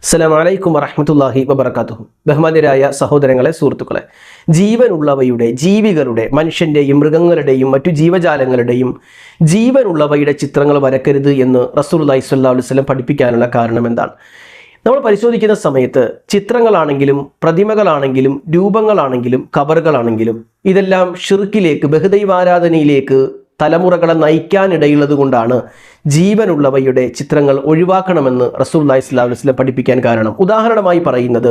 അസ്സലാമു അലൈക്കും വറഹ്മത്തുള്ളാഹി വബറകാതുഹു. ബഹുമാന്യരായ സഹോദരങ്ങളെ, സുഹൃത്തുക്കളെ, ജീവനുള്ളവയുടെ, ജീവികളുടെ, മനുഷ്യൻ്റെയും മൃഗങ്ങളുടെയും മറ്റു ജീവജാലങ്ങളുടെയും ജീവനുള്ളവയുടെ ചിത്രങ്ങൾ വരക്കരുത് എന്ന് റസൂലുള്ളാഹി സ്വല്ലല്ലാഹു അലൈഹി വസല്ലം പഠിപ്പിക്കാനുള്ള കാരണം എന്താണ്? നമ്മൾ പരിശോധിക്കുന്ന സമയത്ത് ചിത്രങ്ങളാണെങ്കിലും പ്രതിമകളാണെങ്കിലും രൂപങ്ങളാണെങ്കിലും ഖബറുകളാണെങ്കിലും ഇതെല്ലാം ഷിർക്കിലേക്ക്, ബഹുദൈവാരാധനയിലേക്ക് തലമുറകളെ നയിക്കാനിടയുള്ളത് കൊണ്ടാണ് ജീവനുള്ളവയുടെ ചിത്രങ്ങൾ ഒഴിവാക്കണമെന്ന് റസൂലുള്ളാഹി സ്വല്ലല്ലാഹു അലൈഹി വസല്ലം പഠിപ്പിക്കാൻ കാരണം. ഉദാഹരണമായി പറയുന്നത്,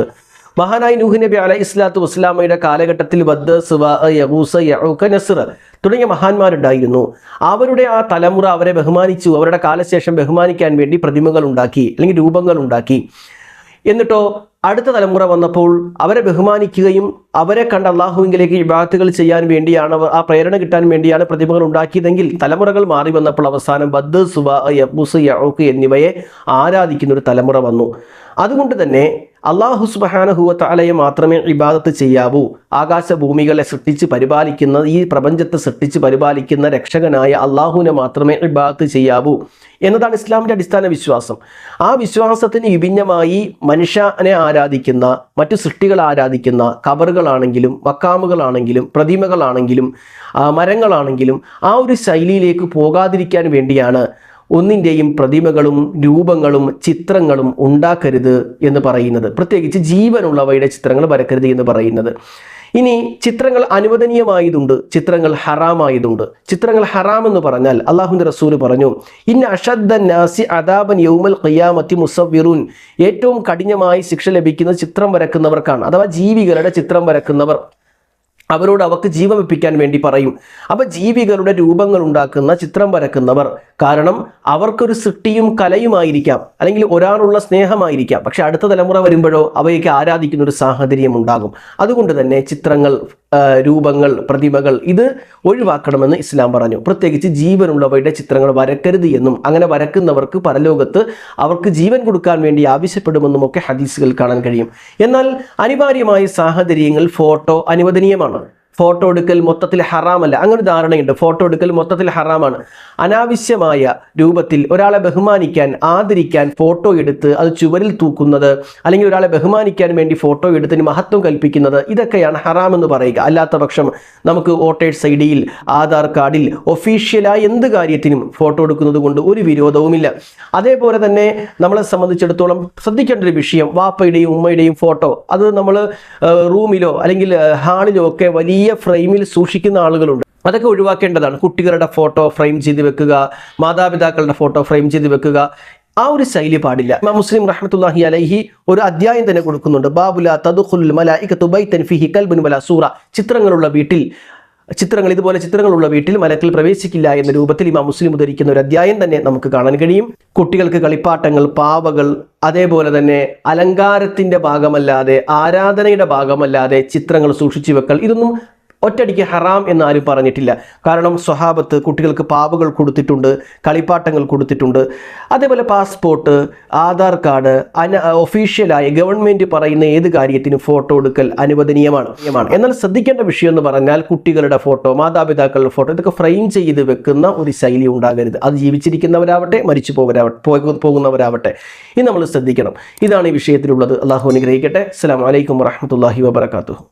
മഹാനായ നൂഹ് നബി അലൈഹി സ്വലാത്തു വസ്സലാമയുടെ കാലഘട്ടത്തിൽ വദ്, സുവാ, യഗൂസ്, യഊഖ, നസ്ർ തുടങ്ങിയ മഹാന്മാരുണ്ടായിരുന്നു. അവരുടെ ആ തലമുറ അവരെ ബഹുമാനിച്ചു. അവരുടെ കാലശേഷം ബഹുമാനിക്കാൻ വേണ്ടി പ്രതിമകൾ ഉണ്ടാക്കി, അല്ലെങ്കിൽ രൂപങ്ങൾ ഉണ്ടാക്കി. എന്നിട്ടോ അടുത്ത തലമുറ വന്നപ്പോൾ അവരെ ബഹുമാനിക്കുകയും അവരെ കണ്ട് അള്ളാഹുവിലേക്ക് ഇബാദത്തുകൾ ചെയ്യാൻ വേണ്ടിയാണ്, ആ പ്രേരണ കിട്ടാൻ വേണ്ടിയാണ് പ്രതിമകൾ ഉണ്ടാക്കിയതെങ്കിൽ തലമുറകൾ മാറി വന്നപ്പോൾ അവസാനം ബദ്, സുവാ, യഗൂസ്, യഊഖ എന്നിവയെ ആരാധിക്കുന്ന ഒരു തലമുറ വന്നു. അതുകൊണ്ട് തന്നെ അള്ളാഹു സുബ്ഹാനഹു വ തആലയെ മാത്രമേ ഇബാദത്ത് ചെയ്യാവൂ. ആകാശഭൂമികളെ സൃഷ്ടിച്ച് പരിപാലിക്കുന്ന, ഈ പ്രപഞ്ചത്തെ സൃഷ്ടിച്ച് പരിപാലിക്കുന്ന രക്ഷകനായ അള്ളാഹുവിനെ മാത്രമേ ഇബാദത്ത് ചെയ്യാവൂ എന്നതാണ് ഇസ്ലാമിൻ്റെ അടിസ്ഥാന വിശ്വാസം. ആ വിശ്വാസത്തിന് വിഭിന്നമായി മനുഷ്യനെ ആരാധിക്കുന്ന, മറ്റു സൃഷ്ടികളെ ആരാധിക്കുന്ന ഖബറുകളാണെങ്കിലും മക്കാമുകളാണെങ്കിലും പ്രതിമകളാണെങ്കിലും മരങ്ങളാണെങ്കിലും ആ ഒരു ശൈലിയിലേക്ക് പോകാതിരിക്കാൻ വേണ്ടിയാണ് ഒന്നിൻ്റെയും പ്രതിമകളും രൂപങ്ങളും ചിത്രങ്ങളും ഉണ്ടാക്കരുത് എന്ന് പറയുന്നത്. പ്രത്യേകിച്ച് ജീവനുള്ളവയുടെ ചിത്രങ്ങൾ വരക്കരുത് എന്ന് പറയുന്നത്. ഇനി ചിത്രങ്ങൾ അനുവദനീയമായതുണ്ട്, ചിത്രങ്ങൾ ഹറാമായതുണ്ട്. ചിത്രങ്ങൾ ഹറാം എന്ന് പറഞ്ഞാൽ അള്ളാഹുവിൻ്റെ റസൂല് പറഞ്ഞു, ഇന്ന അഷദ്ദൻ നാസി അദാബൻ യൗമൽ ഖിയാമത്തി മുസവ്വിറൂൻ, ഏറ്റവും കഠിനമായി ശിക്ഷ ലഭിക്കുന്നത് ചിത്രം വരക്കുന്നവർക്കാണ്. അഥവാ ജീവികളുടെ ചിത്രം വരക്കുന്നവർ, അവരോട് അവർക്ക് ജീവൻ വെപ്പിക്കാൻ വേണ്ടി പറയും. അപ്പോൾ ജീവികളുടെ രൂപങ്ങൾ ഉണ്ടാക്കുന്ന, ചിത്രം വരക്കുന്നവർ, കാരണം അവർക്കൊരു സൃഷ്ടിയും കലയുമായിരിക്കാം, അല്ലെങ്കിൽ ഒരാളുള്ള സ്നേഹമായിരിക്കാം. പക്ഷെ അടുത്ത തലമുറ വരുമ്പോഴോ അവയൊക്കെ ആരാധിക്കുന്ന ഒരു സാഹചര്യം ഉണ്ടാകും. അതുകൊണ്ട് തന്നെ ചിത്രങ്ങൾ, രൂപങ്ങൾ, പ്രതിമകൾ ഇത് ഒഴിവാക്കണമെന്ന് ഇസ്ലാം പറഞ്ഞു. പ്രത്യേകിച്ച് ജീവനുള്ളവയുടെ ചിത്രങ്ങൾ വരക്കരുത് എന്നും അങ്ങനെ വരക്കുന്നവർക്ക് പരലോകത്ത് അവർക്ക് ജീവൻ കൊടുക്കാൻ വേണ്ടി ആവശ്യപ്പെടുമെന്നും ഒക്കെ ഹദീസുകൾ കാണാൻ കഴിയും. എന്നാൽ അനിവാര്യമായ സാഹചര്യങ്ങൾ ഫോട്ടോ അനുവദനീയമാണ്. ഫോട്ടോ എടുക്കൽ മൊത്തത്തിൽ ഹറാമല്ല, അങ്ങനെ ധാരണയുണ്ട്. ഫോട്ടോ എടുക്കൽ മൊത്തത്തിൽ ഹറാമാണ്. അനാവശ്യമായ രൂപത്തിൽ ഒരാളെ ബഹുമാനിക്കാൻ, ആദരിക്കാൻ ഫോട്ടോ എടുത്ത് അത് ചുവരിൽ തൂക്കുന്നത്, അല്ലെങ്കിൽ ഒരാളെ ബഹുമാനിക്കാൻ വേണ്ടി ഫോട്ടോ എടുത്തതിന് മഹത്വം കൽപ്പിക്കുന്നത്, ഇതൊക്കെയാണ് ഹറാം എന്ന് പറയുക. അല്ലാത്ത പക്ഷം നമുക്ക് വോട്ടേഴ്സ് ഐഡിയിൽ, ആധാർ കാർഡിൽ, ഒഫീഷ്യലായ എന്ത് കാര്യത്തിനും ഫോട്ടോ എടുക്കുന്നത് കൊണ്ട് ഒരു വിരോധവുമില്ല. അതേപോലെ തന്നെ നമ്മളെ സംബന്ധിച്ചിടത്തോളം ശ്രദ്ധിക്കേണ്ട ഒരു വിഷയം, വാപ്പയുടെയും ഉമ്മയുടെയും ഫോട്ടോ അത് നമ്മൾ റൂമിലോ അല്ലെങ്കിൽ ഹാളിലോ ഒക്കെ വലിയ ഫ്രെയിമിൽ സൂക്ഷിക്കുന്ന ആളുകളുണ്ട്. അതൊക്കെ ഒഴിവാക്കേണ്ടതാണ്. കുട്ടികളുടെ ഫോട്ടോ ഫ്രെയിം ചെയ്ത് വെക്കുക, മാതാപിതാക്കളുടെ ഫോട്ടോ ഫ്രെയിം ചെയ്ത് വെക്കുക, ആ ഒരു ശൈലി പാടില്ല. ഇമാം മുസ്ലിം റഹ്മത്തുള്ളാഹി അലൈഹി ഒരു അധ്യായം തന്നെ കൊടുക്കുന്നുണ്ട്, ബാബുല തദ്ഖുലുൽ മലായികതു ബൈതൻ ഫീഹി കൽബുൻ വലാ സൂറ, ചിത്രങ്ങളുള്ള വീട്ടിൽ, ഇതുപോലെ ചിത്രങ്ങളുള്ള വീട്ടിൽ മലക്കൾ പ്രവേശിക്കില്ല എന്ന രൂപത്തിൽ ഇമാം മുസ്ലിം ഉദ്ധരിക്കുന്ന ഒരു അധ്യായം തന്നെ നമുക്ക് കാണാൻ കഴിയും. കുട്ടികൾക്ക് കളിപ്പാട്ടങ്ങൾ, പാവകൾ, അതേപോലെ തന്നെ അലങ്കാരത്തിൻ്റെ ഭാഗമല്ലാതെ, ആരാധനയുടെ ഭാഗമല്ലാതെ ചിത്രങ്ങൾ സൂക്ഷിച്ചു വെക്കൽ, ഇതൊന്നും ഒറ്റയടിക്ക് ഹറാം എന്നാരും പറഞ്ഞിട്ടില്ല. കാരണം സ്വഹാബത്ത് കുട്ടികൾക്ക് പാവകൾ കൊടുത്തിട്ടുണ്ട്, കളിപ്പാട്ടങ്ങൾ കൊടുത്തിട്ടുണ്ട്. അതേപോലെ പാസ്പോർട്ട്, ആധാർ കാർഡ്, ഒഫീഷ്യലായ ഗവൺമെൻറ് പറയുന്ന ഏത് കാര്യത്തിനും ഫോട്ടോ എടുക്കൽ അനുവദനീയമാണ്. എന്നാൽ ശ്രദ്ധിക്കേണ്ട വിഷയം എന്ന് പറഞ്ഞാൽ കുട്ടികളുടെ ഫോട്ടോ, മാതാപിതാക്കളുടെ ഫോട്ടോ ഇതൊക്കെ ഫ്രെയിം ചെയ്ത് വെക്കുന്ന ഒരു ശൈലി ഉണ്ടാകരുത്. അത് ജീവിച്ചിരിക്കുന്നവരാവട്ടെ മരിച്ചു പോകുന്നവരാവട്ടെ, ഇത് നമ്മൾ ശ്രദ്ധിക്കണം. ഇതാണ് ഈ വിഷയത്തിലുള്ളത്. അള്ളാഹു അനുഗ്രഹിക്കട്ടെ. അസ്സലാമു അലൈക്കും വറഹ്മത്തുള്ളാഹി വബറകാതുഹു.